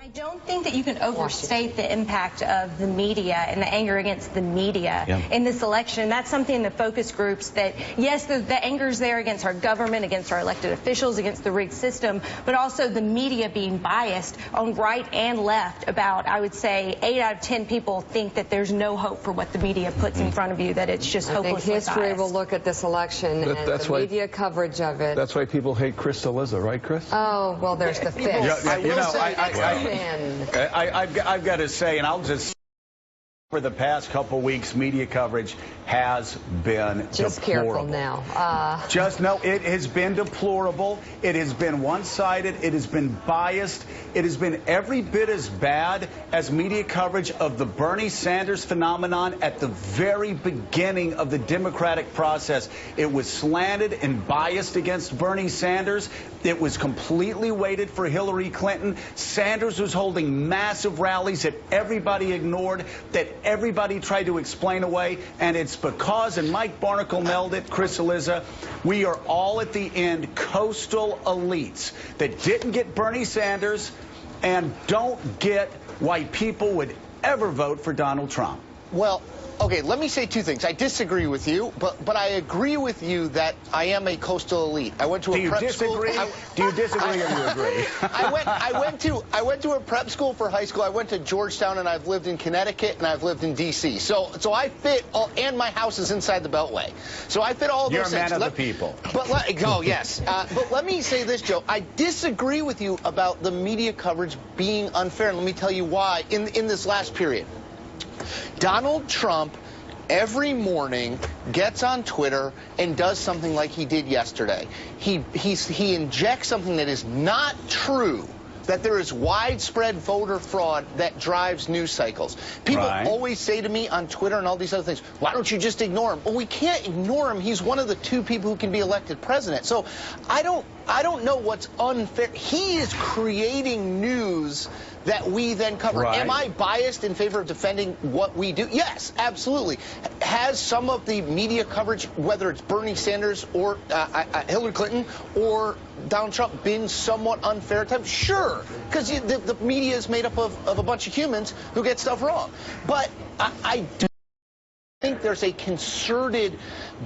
I don't think that you can overstate the impact of the media and the anger against the media in this election. That's something in the focus groups that, yes, the anger's there against our government, against our elected officials, against the rigged system, but also the media being biased on right and left about, I would say, 8 out of 10 people think that there's no hope for what the media puts in front of you, that it's just hopelessly biased. I think history will look at this election and the media coverage of it. That's why people hate Chris D'Eliza, right, Chris? Oh, well, there's the fix. I've got to say, and I'll just say, for the past couple weeks, media coverage has been just deplorable. Careful now. It has been deplorable. It has been one-sided. It has been biased. It has been every bit as bad as media coverage of the Bernie Sanders phenomenon at the very beginning of the Democratic process. It was slanted and biased against Bernie Sanders. It was completely weighted for Hillary Clinton. Sanders was holding massive rallies that everybody ignored, that everybody tried to explain away, and it's because, and Mike Barnicle nailed it, Chris D'Eliza, we are all at the end coastal elites that didn't get Bernie Sanders and don't get why people would ever vote for Donald Trump. Well, okay, let me say two things. I disagree with you, but I agree with you that I am a coastal elite. I went to a prep school. Do you disagree or you agree? I went to a prep school for high school. I went to Georgetown, and I've lived in Connecticut, and I've lived in D.C. So I fit all, and my house is inside the Beltway. So I fit all of those things. You're a man of the people. Yes. But let me say this, Joe. I disagree with you about the media coverage being unfair, and let me tell you why in this last period. Donald Trump every morning gets on Twitter and does something like he did yesterday. He injects something that is not true, that there is widespread voter fraud that drives news cycles. People always say to me on Twitter and all these other things, why don't you just ignore him? Well, we can't ignore him. He's one of the 2 people who can be elected president. So I don't know what's unfair. He is creating news that we then cover. Am I biased in favor of defending what we do? Yes, absolutely. Has some of the media coverage, whether it's Bernie Sanders or Hillary Clinton or Donald Trump, been somewhat unfair at times? Sure, because the media is made up of a bunch of humans who get stuff wrong. But I do think there's a concerted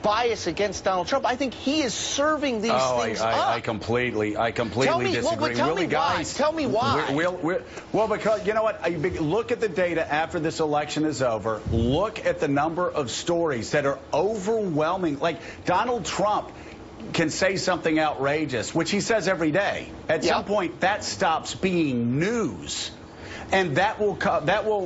bias against Donald Trump. I think he is serving these things up. I completely disagree. Tell me why. Well, because, you know what, look at the data after this election is over. Look at the number of stories that are overwhelming. Like, Donald Trump can say something outrageous, which he says every day. At some point, that stops being news. And that will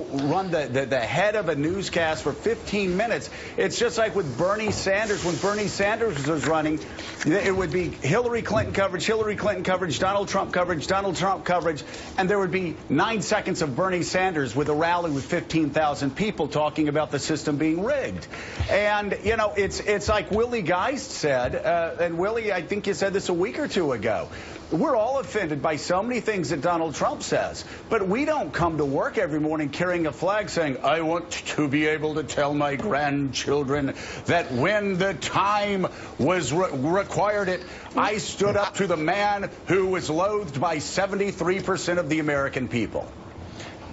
run the head of a newscast for 15 minutes. It's just like with Bernie Sanders. When Bernie Sanders was running, it would be Hillary Clinton coverage, Donald Trump coverage, and there would be 9 seconds of Bernie Sanders with a rally with 15,000 people talking about the system being rigged. And, you know, it's like Willie Geist said, and Willie, I think you said this a week or 2 ago. We're all offended by so many things that Donald Trump says, but we don't come to work every morning carrying a flag saying, I want to be able to tell my grandchildren that when the time was required it, I stood up to the man who was loathed by 73% of the American people.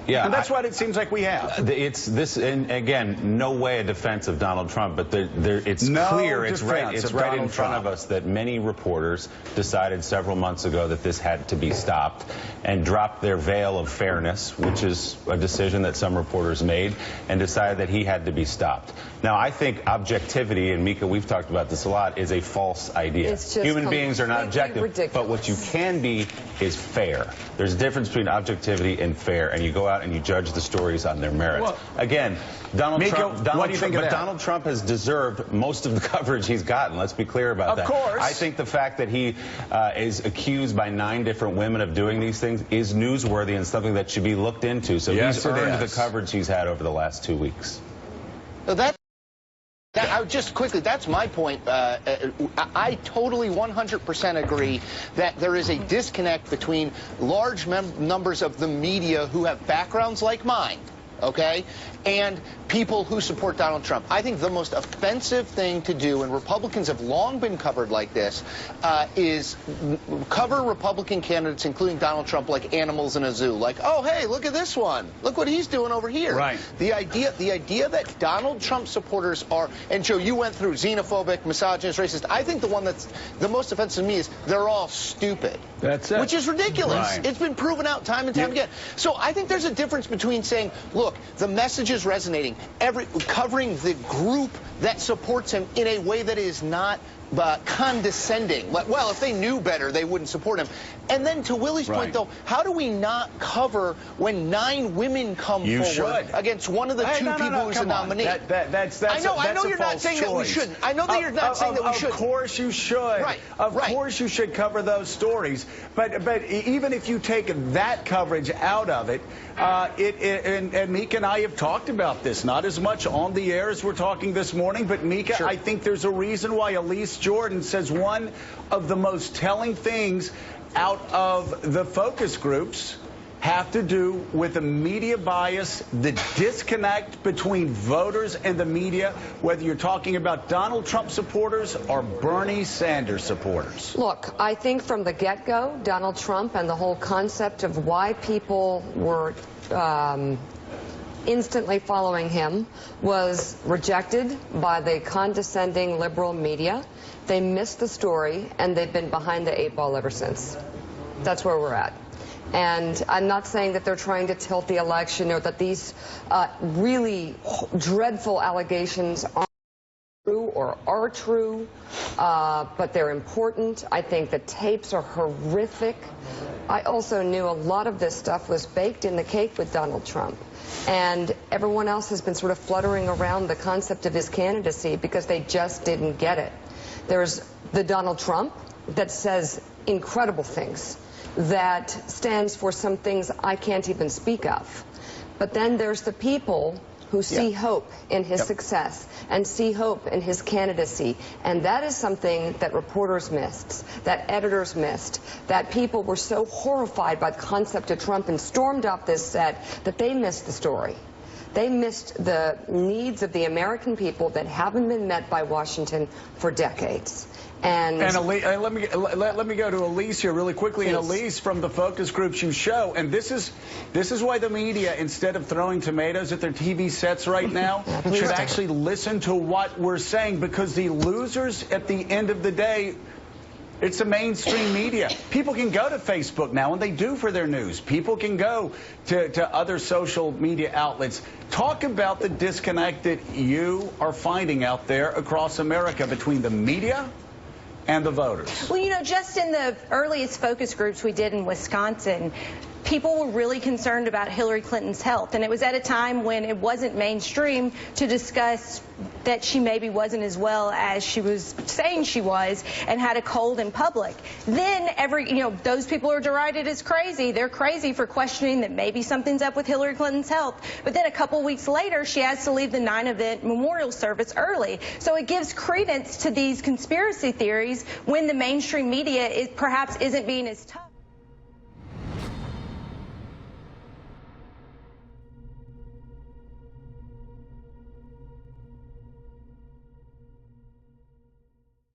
Yeah, and that's what it seems like we have. It's this, and again, no way a defense of Donald Trump, but it's clear, it's right in front of us that many reporters decided several months ago that this had to be stopped and dropped their veil of fairness, which is a decision that some reporters made, and decided that he had to be stopped. Now, I think objectivity, and Mika, we've talked about this a lot, is a false idea. Human beings are not objective, ridiculous. But what you can be is fair. There's a difference between objectivity and fair, and you go out and you judge the stories on their merits. Well, again, Donald Trump has deserved most of the coverage he's gotten. Let's be clear about that. Of course. I think the fact that he is accused by 9 different women of doing these things is newsworthy and something that should be looked into. So he's earned the coverage he's had over the last 2 weeks. So just quickly, that's my point. I totally 100% agree that there is a disconnect between large numbers of the media who have backgrounds like mine okay, and people who support Donald Trump. I think the most offensive thing to do, and Republicans have long been covered like this, is cover Republican candidates, including Donald Trump, like animals in a zoo. Like, oh, hey, look at this one. Look what he's doing over here. Right. The idea that Donald Trump supporters are, and Joe, you went through xenophobic, misogynist, racist. I think the one that's the most offensive to me is they're all stupid. That's it. Which is ridiculous. Right. It's been proven out time and time again. So I think there's a difference between saying, look, the message is resonating, covering the group that supports him in a way that is not condescending. Like, well, if they knew better, they wouldn't support him. And then to Willie's point, though, how do we not cover when 9 women come forward against one of the two people who's a nominee? I know you're not saying that we shouldn't. I know that you're not saying that we shouldn't. Of course you should. Right. Of course you should cover those stories. But even if you take that coverage out of it, and Mika and I have talked about this, not as much on the air as we're talking this morning, but Mika, I think there's a reason why Elise Jordan says one of the most telling things out of the focus groups have to do with the media bias, the disconnect between voters and the media, whether you're talking about Donald Trump supporters or Bernie Sanders supporters. Look, I think from the get-go, Donald Trump and the whole concept of why people were instantly following him was rejected by the condescending liberal media. They missed the story, and they've been behind the 8 ball ever since. That's where we're at. And I'm not saying that they're trying to tilt the election or that these really dreadful allegations aren't true or are true, but they're important. I think the tapes are horrific. I also knew a lot of this stuff was baked in the cake with Donald Trump. And everyone else has been sort of fluttering around the concept of his candidacy because they just didn't get it. There's the Donald Trump that says incredible things, that stands for some things I can't even speak of. But then there's the people who see hope in his success and see hope in his candidacy. And that is something that reporters missed, that editors missed, that people were so horrified by the concept of Trump and stormed off this set that they missed the story. They missed the needs of the American people that haven't been met by Washington for decades. And let me go to Elise here really quickly. Please. And Elise, from the focus groups you show, and this is why the media, instead of throwing tomatoes at their TV sets right now, should actually listen to what we're saying, because the losers at the end of the day, it's the mainstream media. People can go to Facebook now, and they do for their news. People can go to other social media outlets. Talk about the disconnect that you are finding out there across America between the media and the voters. Well, you know, just in the earliest focus groups we did in Wisconsin, people were really concerned about Hillary Clinton's health, and it was at a time when it wasn't mainstream to discuss that she maybe wasn't as well as she was saying she was and had a cold in public. Then those people are derided as crazy. They're crazy for questioning that maybe something's up with Hillary Clinton's health. But then a couple weeks later, she has to leave the 9-event memorial service early. So it gives credence to these conspiracy theories when the mainstream media perhaps isn't being as tough.